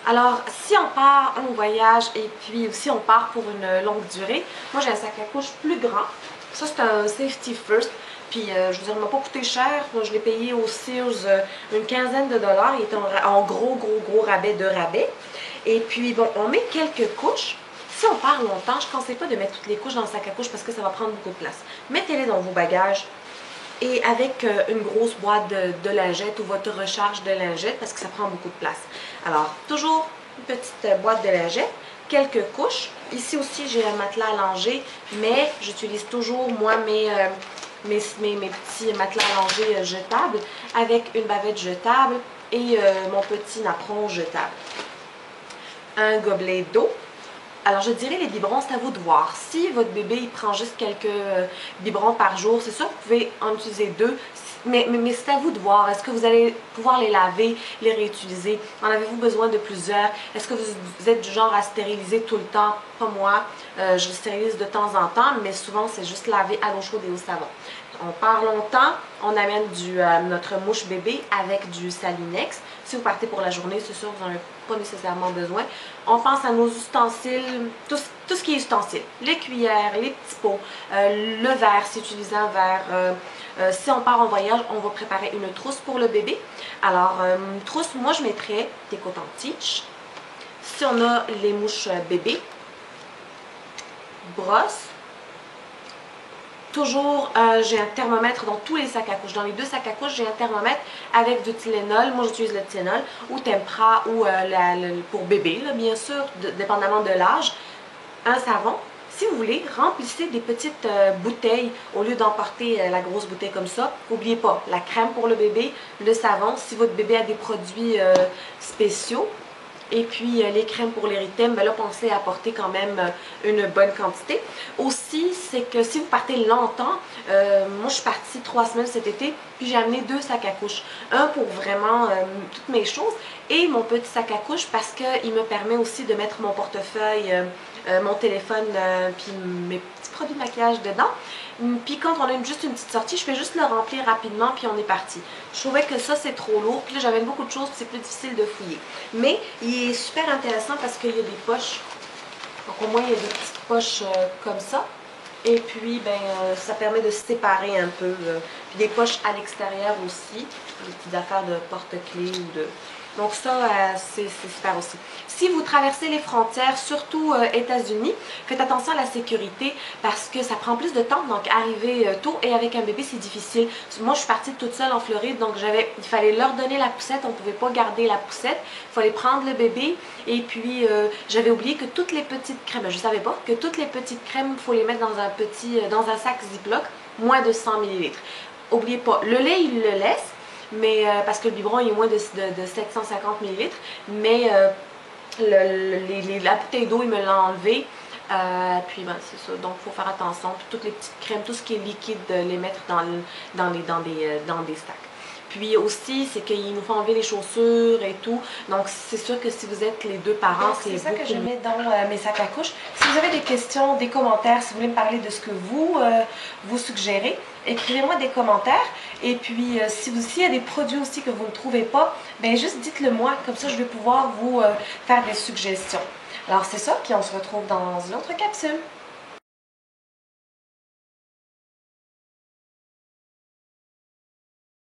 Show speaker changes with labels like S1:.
S1: Alors, si on part en voyage et puis aussi on part pour une longue durée, moi j'ai un sac à couche plus grand. Ça, c'est un Safety First. Puis, je veux dire, il m'a pas coûté cher. Moi, je l'ai payé au Sears une quinzaine de dollars. Il était en gros rabais de rabais. Et puis, bon, on met quelques couches. Si on part longtemps, je ne conseille pas de mettre toutes les couches dans le sac à couche parce que ça va prendre beaucoup de place. Mettez-les dans vos bagages et avec une grosse boîte de lingettes ou votre recharge de lingettes parce que ça prend beaucoup de place. Alors, toujours une petite boîte de lingettes, quelques couches. Ici aussi, j'ai un matelas allongé, mais j'utilise toujours, moi, mes petits matelas allongés jetables avec une bavette jetable et mon petit napperon jetable. Un gobelet d'eau. Alors, je dirais les biberons, c'est à vous de voir. Si votre bébé il prend juste quelques biberons par jour, c'est sûr que vous pouvez en utiliser 2, mais c'est à vous de voir. Est-ce que vous allez pouvoir les laver, les réutiliser? En avez-vous besoin de plusieurs? Est-ce que vous êtes du genre à stériliser tout le temps? Pas moi. Je stérilise de temps en temps, mais souvent, c'est juste laver à l'eau chaude et au savon. On part longtemps, on amène notre mouche bébé avec du Salinex. Si vous partez pour la journée, c'est sûr que vous n'en avez pas nécessairement besoin. On pense à nos ustensiles, tout ce qui est ustensiles. Les cuillères, les petits pots, le verre, si utiliser un verre. Si on part en voyage, on va préparer une trousse pour le bébé. Alors, une trousse, moi je mettrais des cotons-tiges. Si on a les mouches bébés, brosse. Toujours, j'ai un thermomètre dans tous les sacs à couche. Dans les 2 sacs à couche, j'ai un thermomètre avec du Tylenol. Moi, j'utilise le Tylenol ou Tempra ou pour bébé, là, bien sûr, dépendamment de l'âge. Un savon. Si vous voulez, remplissez des petites bouteilles au lieu d'emporter la grosse bouteille comme ça. N'oubliez pas, la crème pour le bébé, le savon. Si votre bébé a des produits spéciaux, et puis les crèmes pour l'érythème, ben là, pensez à apporter quand même une bonne quantité. Aussi, c'est que si vous partez longtemps, moi je suis partie 3 semaines cet été, puis j'ai amené 2 sacs à couche. Un pour vraiment toutes mes choses et mon petit sac à couche parce qu'il me permet aussi de mettre mon portefeuille, mon téléphone, puis mes petits produits de maquillage dedans. Puis quand on a juste une petite sortie, je fais juste le remplir rapidement, puis on est parti. Je trouvais que ça, c'est trop lourd. Puis là, j'avais beaucoup de choses, puis c'est plus difficile de fouiller. Mais il est super intéressant parce qu'il y a des poches. Donc au moins, il y a des petites poches comme ça. Et puis, ben, ça permet de se séparer un peu. Puis des poches à l'extérieur aussi. Des petites affaires de porte-clés ou de... Donc ça, c'est super aussi. Si vous traversez les frontières, surtout États-Unis, faites attention à la sécurité parce que ça prend plus de temps. Donc arriver tôt et avec un bébé, c'est difficile. Moi, je suis partie toute seule en Floride, donc il fallait leur donner la poussette. On ne pouvait pas garder la poussette. Il fallait prendre le bébé. Et puis, j'avais oublié que toutes les petites crèmes, je ne savais pas que toutes les petites crèmes, il faut les mettre dans un sac Ziploc, moins de 100 ml. N'oubliez pas, le lait, il le laisse. Mais parce que le biberon il est moins de 750 ml, mais la bouteille d'eau, il me l'a enlevé. Puis ben, c'est ça, donc il faut faire attention. Puis toutes les petites crèmes, tout ce qui est liquide, les mettre dans des sacs. Puis aussi, c'est qu'il nous faut enlever les chaussures et tout. Donc, c'est sûr que si vous êtes les 2 parents, c'est ça que je mets dans mes sacs à couche. Si vous avez des questions, des commentaires, si vous voulez me parler de ce que vous suggérez, écrivez-moi des commentaires. Et puis, s'il y a des produits aussi que vous ne trouvez pas, bien juste dites-le moi. Comme ça, je vais pouvoir vous faire des suggestions. Alors, c'est ça, puis on se retrouve dans une autre capsule.